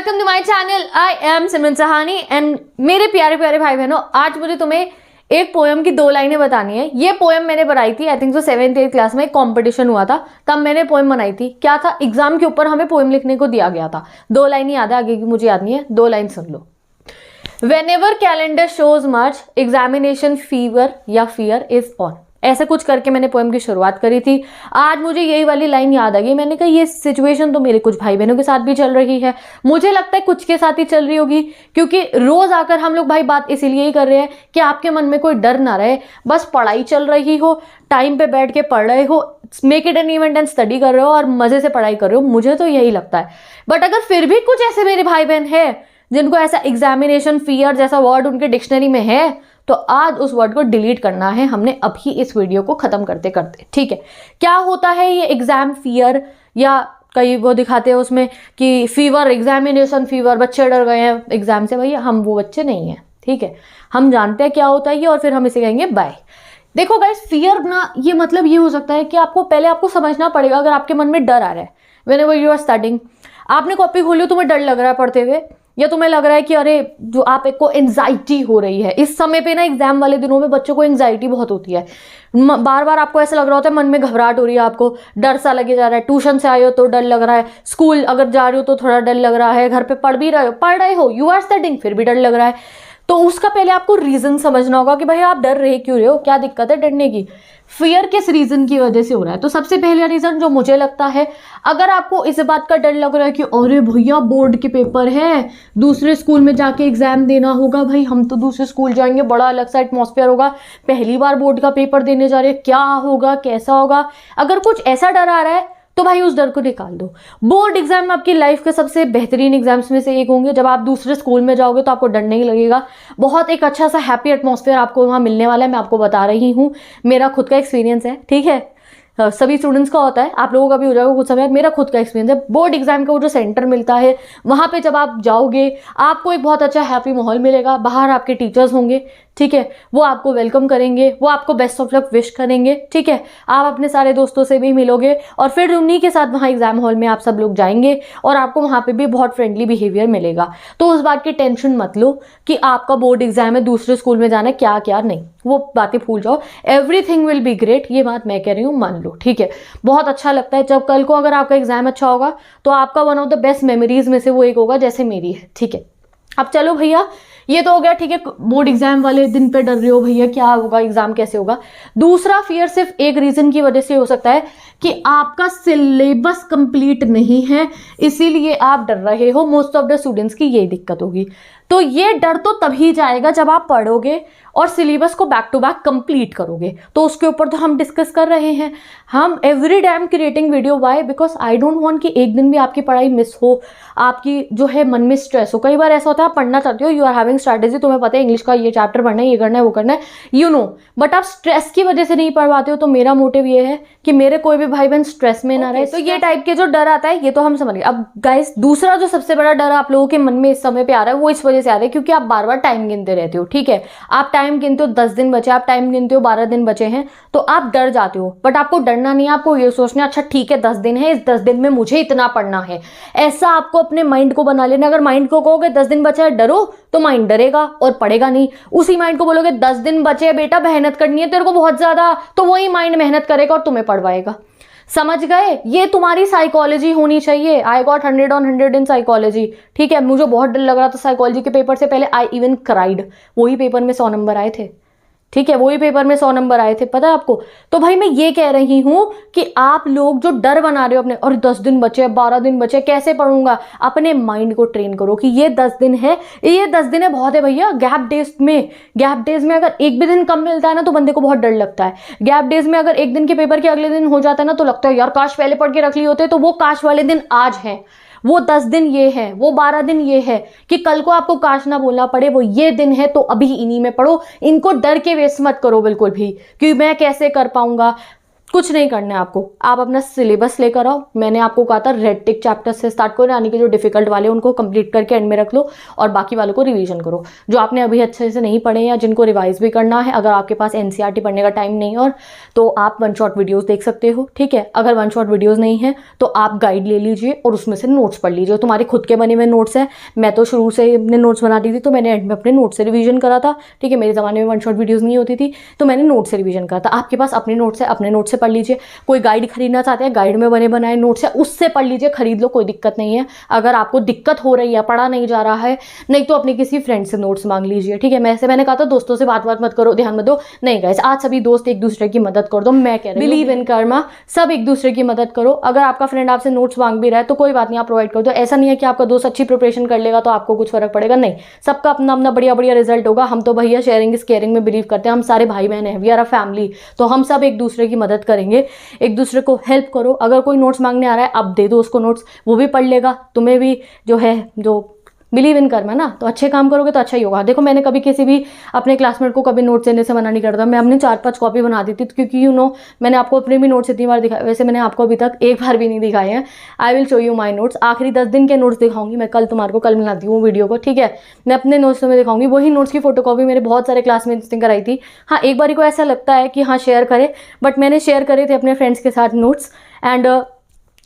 Welcome to my channel. I am Simran Sahani and मेरे प्यारे प्यारे भाई बहनों, आज मुझे तुम्हें एक पोएम की 2 लाइनें बतानी है। ये पोएम मैंने बनाई थी I think 7th 8th class में, एक कॉम्पिटिशन हुआ था तब मैंने पोएम बनाई थी। क्या था, एग्जाम के ऊपर हमें पोएम लिखने को दिया गया था। 2 लाइन याद है, आगे की मुझे याद नहीं है। 2 लाइन सुन लो। Whenever calendar shows March, examination fever या fear is on, ऐसे कुछ करके मैंने पोएम की शुरुआत करी थी। आज मुझे यही वाली लाइन याद आ गई। मैंने कहा ये सिचुएशन तो मेरे कुछ भाई बहनों के साथ भी चल रही है, मुझे लगता है कुछ के साथ ही चल रही होगी, क्योंकि रोज आकर हम लोग भाई बात इसीलिए ही कर रहे हैं कि आपके मन में कोई डर ना रहे, बस पढ़ाई चल रही हो, टाइम पे बैठ के पढ़ रहे हो, make it an event and study कर रहे हो और मजे से पढ़ाई कर रहे हो। मुझे तो यही लगता है। बट अगर फिर भी कुछ ऐसे मेरे भाई बहन है जिनको ऐसा एग्जामिनेशन फियर जैसा वर्ड उनके डिक्शनरी में है, तो आज उस वर्ड को डिलीट करना है हमने अभी इस वीडियो को खत्म करते करते। ठीक है, क्या होता है ये एग्जाम फियर, या कई वो दिखाते हैं उसमें कि फीवर, एग्जामिनेशन फीवर, बच्चे डर गए हैं एग्जाम से। भैया हम वो बच्चे नहीं हैं, ठीक है, हम जानते हैं क्या होता है ये, और फिर हम इसे कहेंगे बाय। देखो गाइस, फियर ना ये मतलब ये हो सकता है कि आपको समझना पड़ेगा। अगर आपके मन में डर आ रहा है व्हेनेवर यू आर स्टडिंग, आपने कॉपी खोली, तुम्हें डर लग रहा है पढ़ते हुए, या तुम्हें लग रहा है कि अरे जो आप एक को एंजाइटी हो रही है इस समय पे ना, एग्जाम वाले दिनों में बच्चों को एंजाइटी बहुत होती है। बार बार आपको ऐसा लग रहा होता है, मन में घबराहट हो रही है, आपको डर सा लगे जा रहा है। ट्यूशन से आए हो तो डर लग रहा है, स्कूल अगर जा रहे हो तो थोड़ा डर लग रहा है, घर पे पढ़ रहे हो, यू आर स्टडिंग, फिर भी डर लग रहा है। तो उसका पहले आपको रीजन समझना होगा कि भाई आप डर रहे क्यों रहे हो, क्या दिक्कत है डरने की, फियर किस रीजन की वजह से हो रहा है। तो सबसे पहला रीजन जो मुझे लगता है, अगर आपको इस बात का डर लग रहा है कि अरे भैया बोर्ड के पेपर है, दूसरे स्कूल में जाके एग्जाम देना होगा, भाई हम तो दूसरे स्कूल जाएंगे, बड़ा अलग सा एटमॉस्फेयर होगा, पहली बार बोर्ड का पेपर देने जा रहे हैं, क्या होगा कैसा होगा, अगर कुछ ऐसा डर आ रहा है तो भाई उस डर को निकाल दो। बोर्ड एग्जाम आपकी लाइफ के सबसे बेहतरीन एग्जाम्स में से एक होंगे। जब आप दूसरे स्कूल में जाओगे तो आपको डर नहीं लगेगा, बहुत एक अच्छा सा हैप्पी एटमॉस्फेयर आपको वहाँ मिलने वाला है। मैं आपको बता रही हूँ, मेरा खुद का एक्सपीरियंस है, ठीक है, सभी स्टूडेंट्स का होता है, आप लोगों का भी हो जाएगा कुछ समय। मेरा खुद का एक्सपीरियंस है, बोर्ड एग्जाम का वो जो सेंटर मिलता है वहाँ पे जब आप जाओगे आपको एक बहुत अच्छा हैप्पी माहौल मिलेगा। बाहर आपके टीचर्स होंगे, ठीक है, वो आपको वेलकम करेंगे, वो आपको बेस्ट ऑफ लक विश करेंगे, ठीक है, आप अपने सारे दोस्तों से भी मिलोगे और फिर उन्हीं के साथ वहाँ एग्जाम हॉल में आप सब लोग जाएंगे और आपको वहाँ पे भी बहुत फ्रेंडली बिहेवियर मिलेगा। तो उस बात की टेंशन मत लो कि आपका बोर्ड एग्जाम है, दूसरे स्कूल में जाना है, क्या क्या नहीं, वो बातें भूल जाओ। एवरीथिंग विल बी ग्रेट, ये बात मैं कह रही हूँ, मान लो, ठीक है। बहुत अच्छा लगता है जब कल को अगर आपका एग्जाम अच्छा होगा तो आपका one of the best memories में से वो एक होगा, जैसे मेरी है, ठीक है। अब चलो भैया, ये तो हो गया, ठीक है, बोर्ड एग्जाम वाले दिन पे डर रहे हो, भैया क्या होगा, एग्जाम कैसे होगा। दूसरा फियर सिर्फ एक रीजन की वजह से हो सकता है कि आपका सिलेबस कंप्लीट नहीं है, इसीलिए आप डर रहे हो। मोस्ट ऑफ द स्टूडेंट्स की यही दिक्कत होगी। तो ये डर तो तभी जाएगा जब आप पढ़ोगे और सिलेबस को बैक टू बैक कंप्लीट करोगे। तो उसके ऊपर तो हम डिस्कस कर रहे हैं। हम every day I am creating video, why, because I don't want कि एक दिन भी आपकी पढ़ाई मिस हो, आपकी जो है मन में स्ट्रेस हो। कई बार ऐसा होता है आप पढ़ना चाहते हो, यू आर हैविंग स्ट्रैटेजी, तुम्हें पता है इंग्लिश का ये चैप्टर पढ़ना है, ये करना है, वो करना है, यू नो, बट आप स्ट्रेस की वजह से नहीं पढ़ पाते हो। तो मेरा मोटिव ये है कि मेरे कोई भी भाई बहन स्ट्रेस में ना रहे। तो ये टाइप के जो डर आता है ये तो हम समझ गए। अब गाइस, दूसरा जो सबसे बड़ा डर आप लोगों के मन में इस समय पे आ रहा है वो इस वजह से आ रहा है क्योंकि आप बार बार टाइम गिनते रहते हो, ठीक है। आप टाइम गिनते हो 10 दिन बचे, आप टाइम गिनते हो 12 दिन बचे हैं, तो आप डर जाते हो। बट आपको डरना नहीं है, आपको ये सोचना है अच्छा ठीक है 10 दिन है, इस 10 दिन में मुझे इतना पढ़ना है। ऐसा आपको अपने माइंड को बना लेना। अगर माइंड को कहोगे 10 दिन बचा है डरो, तो माइंड डरेगा और पढ़ेगा नहीं। उसी माइंड को बोलोगे 10 दिन बचे बेटा मेहनत करनी है तेरे को बहुत ज्यादा, तो वही माइंड मेहनत करेगा और तुम्हें पढ़वाएगा। समझ गए? ये तुम्हारी साइकोलॉजी होनी चाहिए। I got 100 on 100 in psychology, ठीक है। मुझे बहुत डर लग रहा था साइकोलॉजी के पेपर से पहले, आई इवन क्राइड। वही पेपर में 100 नंबर आए थे, ठीक है, वही पेपर में 100 नंबर आए थे, पता है आपको। तो भाई मैं ये कह रही हूं कि आप लोग जो डर बना रहे हो अपने, और 10 दिन बचे, 12 दिन बचे, कैसे पढ़ूंगा, अपने माइंड को ट्रेन करो कि ये 10 दिन है, ये 10 दिन है, बहुत है भैया। गैप डेज में अगर एक भी दिन कम मिलता है ना तो बंदे को बहुत डर लगता है। गैप डेज में अगर एक दिन के पेपर के अगले दिन हो जाता है ना तो लगता है यार काश पहले पढ़ के रख लिए होते। तो वो काश वाले दिन आज है, वो 10 दिन ये है, वो 12 दिन ये है कि कल को आपको काश ना बोलना पड़े, वो ये दिन है। तो अभी इन्हीं में पढ़ो, इनको डर के वेस्ट मत करो बिल्कुल भी कि मैं कैसे कर पाऊंगा। कुछ नहीं करना है आपको, आप अपना सिलेबस लेकर आओ। मैंने आपको कहा था रेड टिक चैप्टर से स्टार्ट करो, यानी कि जो डिफिकल्ट वाले उनको कंप्लीट करके एंड में रख लो और बाकी वालों को रिवीजन करो। जो आपने अभी अच्छे से नहीं पढ़े या जिनको रिवाइज भी करना है, अगर आपके पास एनसीईआरटी पढ़ने का टाइम नहीं है और तो आप वन शॉट वीडियोस देख सकते हो, ठीक है। अगर वन शॉट वीडियोस नहीं है तो आप गाइड ले लीजिए और उसमें से नोट्स पढ़ लीजिए। तुम्हारे खुद के बने हुए नोट्स हैं, मैं तो शुरू से अपने नोट्स बनाती थी तो मैंने एंड में अपने नोट्स से रिवीजन करा था, ठीक है। मेरे ज़माने में वन शॉट वीडियोस नहीं होती थी तो मैंने नोट्स से रिवीजन करा था। आपके पास अपने नोट्स है, अपने नोट्स से पढ़ लीजिए। कोई गाइड खरीदना चाहते हैं, गाइड में बने बनाए नोट्स है उससे पढ़ लीजिए, खरीद लो, कोई दिक्कत नहीं है। अगर आपको दिक्कत हो रही है, पढ़ा नहीं जा रहा है, नहीं तो अपने किसी फ्रेंड से नोट्स मांग लीजिए, ठीक है। मैंने कहा था दोस्तों से बात मत करो, ध्यान मत दो, नहीं गाइस, आज सभी दोस्त एक दूसरे की मदद कर दो। मैं कह रही हूँ बिलीव इन कर्मा, सब एक दूसरे की मदद करो। अगर आपका फ्रेंड आपसे नोट्स मांग भी रहा है तो कोई बात नहीं, आप प्रोवाइड कर दो। ऐसा नहीं है कि आपका दोस्त अच्छी प्रिपरेशन कर लेगा तो आपको कुछ फर्क पड़ेगा, नहीं, सबका अपना अपना बढ़िया बढ़िया रिजल्ट होगा। हम तो भैया शेयरिंग इज केयरिंग में बिलीव करते हैं, हम सारे भाई बहन हैं, वी आर अ फैमिली, तो हम सब एक दूसरे की मदद करेंगे, एक दूसरे को हेल्प करो। अगर कोई नोट्स मांगने आ रहा है आप दे दो उसको नोट्स, वो भी पढ़ लेगा, तुम्हें भी जो है जो बिलीव इन कर्मा ना, तो अच्छे काम करोगे तो अच्छा ही होगा। देखो मैंने कभी किसी भी अपने क्लासमेट को कभी नोट्स देने से मना नहीं करता, मैं अपनी 4-5 कॉपी बना देती थी, क्योंकि मैंने आपको अपने भी नोट्स इतनी बार दिखाए, वैसे मैंने आपको अभी तक एक बार भी नहीं दिखाए हैं। I will show you my notes, आखिरी 10 दिन के नोट्स दिखाऊंगी मैं, कल तुम्हारे को कल मिलाती हूँ वीडियो को, ठीक है। मैं अपने नोट्स में दिखाऊंगी, वही नोट्स की फोटोकॉपी मेरे बहुत सारे क्लासमेट्स ने कराई थी। हाँ, एक बार को ऐसा लगता है कि हाँ शेयर करें, बट मैंने शेयर करे थे अपने फ्रेंड्स के साथ नोट्स एंड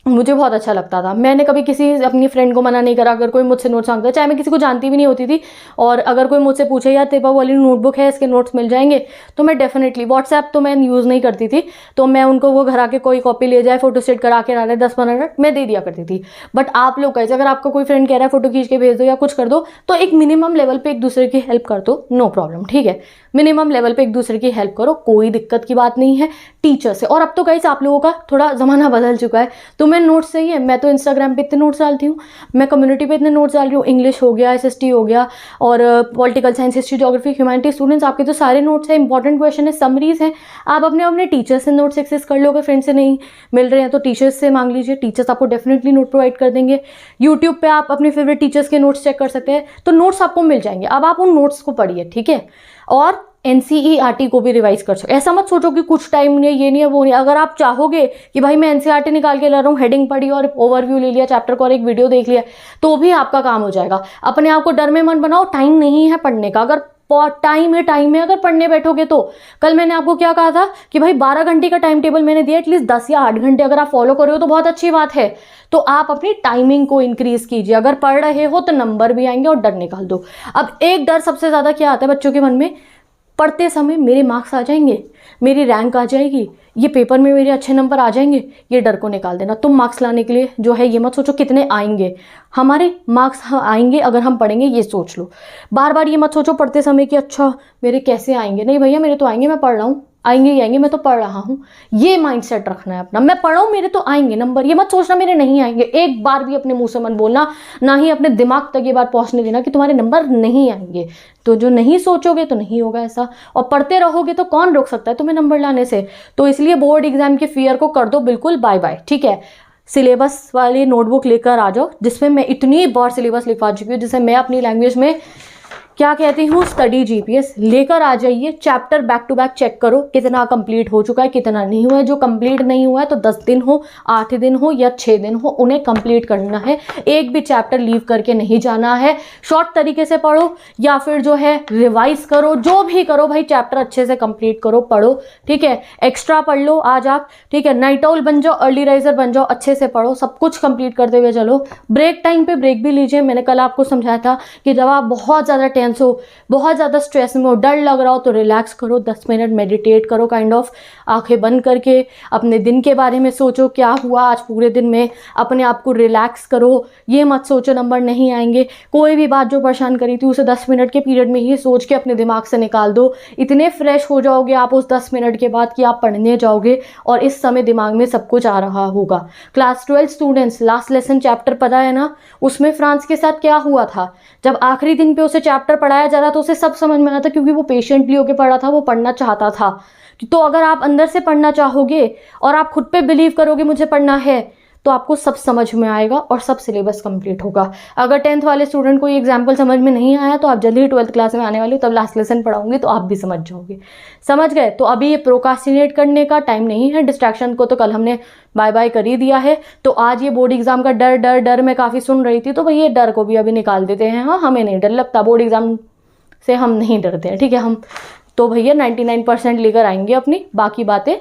मुझे बहुत अच्छा लगता था। मैंने कभी किसी अपनी फ्रेंड को मना नहीं करा अगर कोई मुझसे नोट्स मांगता है, चाहे मैं किसी को जानती भी नहीं होती थी। और अगर कोई मुझसे पूछे यार तेरे पास वाली नोटबुक है, इसके नोट्स मिल जाएंगे, तो मैं डेफिनेटली, व्हाट्सएप तो मैं यूज़ नहीं करती थी, तो मैं उनको वो घर आके कोई कॉपी ले जाए, फोटो स्टेट करा के ला ले 10-15 मिनट, मैं दे दिया करती थी। बट आप लोग कैसे, अगर आपका कोई फ्रेंड कह रहा है फोटो खींच के भेज दो या कुछ कर दो, तो एक मिनिमम लेवल पे एक दूसरे की हेल्प कर दो, नो प्रॉब्लम, ठीक है। मिनिमम लेवल पे एक दूसरे की हेल्प करो, कोई दिक्कत की बात नहीं है। टीचर से, और अब तो गाइस आप लोगों का थोड़ा ज़माना बदल चुका है, तुम्हें नोट्स चाहिए, मैं तो इंस्टाग्राम पे इतने नोट्स डालती हूँ, मैं कम्युनिटी पे इतने नोट्स डाल रही हूँ, इंग्लिश हो गया, SST हो गया, और political science, history, geography, humanity students, आपके तो सारे नोट्स हैं, इंपॉर्टेंट क्वेश्चन है, समरीज हैं। आप अपने टीचर्स से नोट्स एक्सेस कर लो, अगर फ्रेंड से नहीं मिल रहे हैं तो टीचर्स से मांग लीजिए, टीचर्स आपको डेफिनेटली नोट प्रोवाइड कर देंगे। यूट्यूब पे आप अपने फेवरेट टीचर्स के नोट्स चेक कर सकते हैं, तो नोट्स आपको मिल जाएंगे। अब आप उन नोट्स को पढ़िए, ठीक है। और NCERT को भी रिवाइज कर सकते। ऐसा मत सोचो कि कुछ टाइम नहीं है, ये नहीं है, वो नहीं है। अगर आप चाहोगे कि भाई मैं NCERT निकाल के ला रहा हूँ, हेडिंग पढ़ी और ओवरव्यू ले लिया चैप्टर को और एक वीडियो देख लिया, तो भी आपका काम हो जाएगा। अपने आप को डर में मत बनाओ, टाइम नहीं है पढ़ने का। अगर टाइम है अगर पढ़ने बैठोगे तो, कल मैंने आपको क्या कहा था कि भाई 12 घंटे का टाइम टेबल मैंने दिया, एटलीस्ट 10 या 8 घंटे अगर आप फॉलो कर रहे हो तो बहुत अच्छी बात है। तो आप अपनी टाइमिंग को इंक्रीज कीजिए, अगर पढ़ रहे हो तो नंबर भी आएंगे और डर निकाल दो। अब एक डर सबसे ज्यादा क्या आता है बच्चों के मन में, पढ़ते समय मेरे मार्क्स आ जाएंगे, मेरी रैंक आ जाएगी, ये पेपर में मेरे अच्छे नंबर आ जाएंगे, ये डर को निकाल देना। तुम मार्क्स लाने के लिए जो है ये मत सोचो कितने आएंगे, हमारे मार्क्स आएंगे अगर हम पढ़ेंगे, ये सोच लो। बार बार ये मत सोचो पढ़ते समय कि अच्छा मेरे कैसे आएंगे, नहीं भैया मेरे तो आएंगे, मैं पढ़ रहा हूँ, आएंगे ही आएंगे, मैं तो पढ़ रहा हूँ, ये माइंडसेट रखना है अपना। मैं पढ़ा हूँ, मेरे तो आएंगे नंबर, ये मत सोचना मेरे नहीं आएंगे। एक बार भी अपने मुंह से मत बोलना, ना ही अपने दिमाग तक ये बात पहुंचने देना कि तुम्हारे नंबर नहीं आएंगे। तो जो नहीं सोचोगे तो नहीं होगा ऐसा, और पढ़ते रहोगे तो कौन रोक सकता है तुम्हें नंबर लाने से। तो इसलिए बोर्ड एग्जाम के फियर को कर दो बिल्कुल बाय बाय, ठीक है। सिलेबस वाली नोटबुक लेकर आ जाओ, जिसमें मैं इतनी बार सिलेबस लिखवा चुकी हूँ, जिसे मैं अपनी लैंग्वेज में क्या कहती हूँ, स्टडी GPS लेकर आ जाइए। Chapter back to back check करो कितना कंप्लीट हो चुका है, कितना नहीं हुआ है। जो कंप्लीट नहीं हुआ है तो 10 दिन हो, 8 दिन हो या 6 दिन हो, उन्हें कंप्लीट करना है। एक भी चैप्टर लीव करके नहीं जाना है। शॉर्ट तरीके से पढ़ो या फिर जो है रिवाइज करो, जो भी करो भाई, चैप्टर अच्छे से कंप्लीट करो, पढ़ो, ठीक है। एक्स्ट्रा पढ़ लो आज आप, ठीक है। नाइट आउल बन जाओ, अर्ली राइजर बन जाओ, अच्छे से पढ़ो, सब कुछ कंप्लीट करते हुए चलो। ब्रेक टाइम पे ब्रेक भी लीजिए। मैंने कल आपको समझाया था कि जब आप बहुत ज़्यादा टेंस हो, बहुत ज़्यादा स्ट्रेस में हो, डर लग रहा हो, तो रिलैक्स करो, 10 मिनट मेडिटेट करो, काइंड ऑफ आंखें बंद करके अपने दिन के बारे में सोचो, क्या हुआ आज पूरे दिन में, अपने आप को रिलैक्स करो। ये मत सोचो नंबर नहीं आएंगे। कोई भी बात जो परेशान करी थी उसे 10 मिनट के पीरियड में ही सोच के अपने दिमाग से निकाल दो। इतने फ्रेश हो जाओगे आप उस 10 मिनट के बाद कि आप पढ़ने जाओगे और इस समय दिमाग में सब कुछ आ रहा होगा। Class 12 students, last lesson chapter पता है ना, उसमें फ्रांस के साथ क्या हुआ था। जब आखिरी दिन पे उसे चैप्टर पढ़ाया जा रहा था, उसे सब समझ में आया था, क्योंकि वो पेशेंटली होकर पढ़ा था, वो पढ़ना चाहता था। तो अगर आप अंदर से पढ़ना चाहोगे और आप खुद पे बिलीव करोगे मुझे पढ़ना है, तो आपको सब समझ में आएगा और सब सिलेबस कंप्लीट होगा। अगर 10th वाले स्टूडेंट को ये एग्जाम्पल समझ में नहीं आया तो आप जल्दी ही 12th क्लास में आने वाली हो, तब लास्ट लेसन पढ़ाऊंगी तो आप भी समझ जाओगे। समझ गए? तो अभी ये प्रोकास्टिनेट करने का टाइम नहीं है, डिस्ट्रैक्शन को तो कल हमने बाय बाय कर ही दिया है। तो आज ये बोर्ड एग्जाम का डर डर डर मैं काफ़ी सुन रही थी, तो भाई ये डर को भी अभी निकाल देते हैं। हाँ, हमें नहीं डर लगता, बोर्ड एग्जाम से हम नहीं डरते हैं, ठीक है। हम तो भैया 99% लेकर आएंगे अपनी, बाकी बातें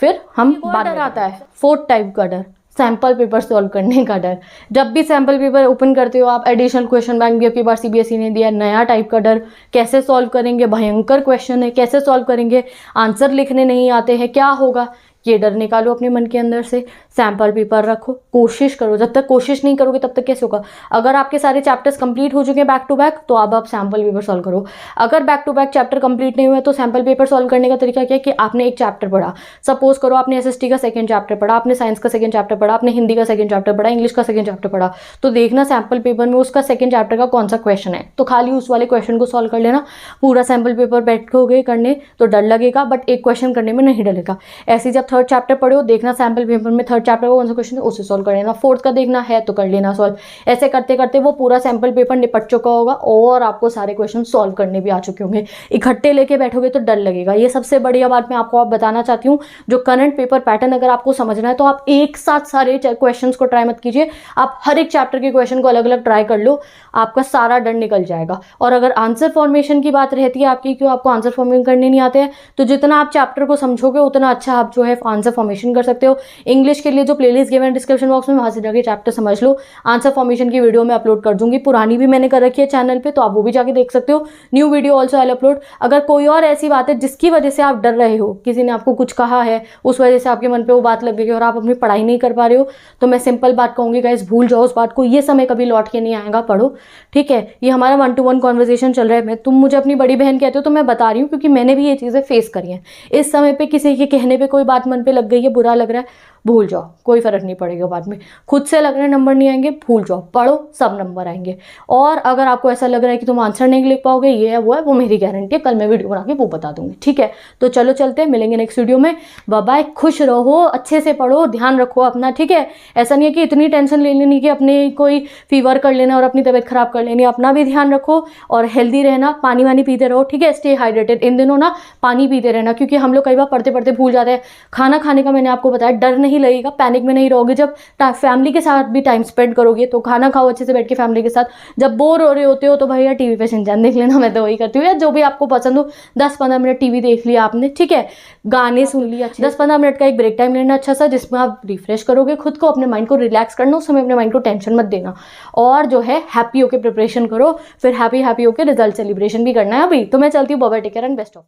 फिर हम बात डर आता है। 4th टाइप का डर, सैम्पल पेपर सॉल्व करने का डर। जब भी सैम्पल पेपर ओपन करते हो आप, एडिशनल क्वेश्चन बैंक भी आपकी बार CBSE ने दिया, नया टाइप का डर, कैसे सॉल्व करेंगे, भयंकर क्वेश्चन है, कैसे सॉल्व करेंगे, आंसर लिखने नहीं आते हैं, क्या होगा, ये डर निकालो अपने मन के अंदर से। सैम्पल पेपर रखो, कोशिश करो, जब तक कोशिश नहीं करोगे तब तक कैसे होगा। अगर आपके सारे चैप्टर्स कंप्लीट हो चुके हैं बैक टू बैक, तो अब आप सैम्पल पेपर सॉल्व करो। अगर back to back chapter complete नहीं हुआ तो सैम्पल पेपर सॉल्व करने का तरीका क्या है कि आपने एक चैप्टर पढ़ा, सपोज करो आपने SST का 2nd चैप्टर पढ़ा, आपने साइंस का 2nd चैप्टर पढ़ा, आपने हिंदी का 2nd चैप्टर पढ़ा, इंग्लिश का 2nd चैप्टर पढ़ा, तो देखना सैम्पल पेपर में उसका 2nd चैप्टर का कौन सा क्वेश्चन है, तो खाली उस वाले क्वेश्चन को सॉल्व कर लेना। पूरा सैम्पल पेपर बैठोगे करने तो डर लगेगा, बट एक क्वेश्चन करने में नहीं डरेगा। ऐसे जब 3rd चैप्टर पढ़ो, देखना सैम्पल पेपर में 3rd चैप्टर का कौन सा क्वेश्चन है, उसे सॉल्व कर लेना। 4th का देखना है तो कर लेना सॉल्व। ऐसे करते करते वो पूरा सैम्पल पेपर निपट चुका होगा और आपको सारे क्वेश्चन सॉल्व करने भी आ चुके होंगे। इकट्ठे लेके बैठोगे तो डर लगेगा। ये सबसे बढ़िया बात मैं आपको बताना चाहती हूँ। जो करंट पेपर पैटर्न अगर आपको समझना है तो आप एक साथ सारे क्वेश्चन को ट्राई मत कीजिए, आप हर एक चैप्टर के क्वेश्चन को अलग अलग ट्राई कर लो, आपका सारा डर निकल जाएगा। और अगर आंसर फॉर्मेशन की बात रहती है आपकी, क्यों आपको आंसर फॉर्मेशन करने नहीं आते हैं, तो जितना आप चैप्टर को समझोगे उतना अच्छा आप जो है आंसर फॉर्मेशन कर सकते हो। इंग्लिश के लिए जो प्लेलिस्ट गिवन है डिस्क्रिप्शन बॉक्स में, वहाँ से जाके चैप्टर समझ लो। आंसर फॉर्मेशन की वीडियो मैं अपलोड कर दूंगी, पुरानी भी मैंने कर रखी है चैनल पे, तो आप वो भी जाके देख सकते हो। New video also I upload. अगर कोई और ऐसी बात है जिसकी वजह से आप डर रहे हो, किसी ने आपको कुछ कहा है, उस वजह से आपके मन पे वो बात लग गई और आप अपनी पढ़ाई नहीं कर पा रहे हो, तो मैं सिंपल बात कहूँगी गाइस, भूल जाओ उस बात को। ये समय कभी लौट के नहीं आएगा, पढ़ो, ठीक है। ये हमारा 1-to-1 कॉन्वर्सेशन चल रहा है। तुम मुझे अपनी बड़ी बहन कहते हो तो मैं बता रही हूँ, क्योंकि मैंने भी ये चीज़ें फेस करी हैं। इस समय पे किसी के कहने पे कोई बात मन पे लग गई है, बुरा लग रहा है, भूल जाओ, कोई फर्क नहीं पड़ेगा बाद में। खुद से लग रहे नंबर नहीं आएंगे, भूल जाओ, पढ़ो, सब नंबर आएंगे। और अगर आपको ऐसा लग रहा है कि तुम आंसर नहीं लिख पाओगे, ये है वो है, वो मेरी गारंटी है, कल मैं वीडियो बना के वो बता दूंगी, ठीक है। तो चलो चलते हैं, मिलेंगे नेक्स्ट वीडियो में। बाय बाय, खुश रहो, अच्छे से पढ़ो, ध्यान रखो अपना, ठीक है। ऐसा नहीं है कि इतनी टेंशन ले लेनी कि अपने कोई फीवर कर लेना और अपनी तबीयत खराब कर लेनी। अपना भी ध्यान रखो और हेल्दी रहना, पानी वानी पीते रहो, ठीक है। स्टे हाइड्रेटेड, इन दिनों ना पानी पीते रहना, क्योंकि हम लोग कई बार पढ़ते पढ़ते भूल जाते हैं। खाना खाने का मैंने आपको बताया, डर नहीं लगेगा, पैनिक नहीं रहोगे। जब फैमिली के साथ भी टाइम स्पेंड करोगे तो खाना खाओ अच्छे से बैठ के फैमिली के साथ। जब बोर हो रहे होते हो तो भैया टीवी पे शिनचैन देख लेना, मैं तो वही करती हूँ, या जो भी आपको पसंद हो। 10-15 मिनट टीवी देख लिया आपने, ठीक है, गाने सुन लिया, 10-15 मिनट का एक ब्रेक टाइम लेना अच्छा सा, जिसमें आप रिफ्रेश करोगे खुद को, अपने माइंड को रिलैक्स करना, उस समय अपने माइंड को टेंशन मत देना। और जो है हैप्पी होकर प्रिपरेशन करो, फिर हैप्पी होकर रिजल्ट सेलिब्रेशन भी करना है अभी। तो मैं चलती हूँ, bye bye, take care and best of.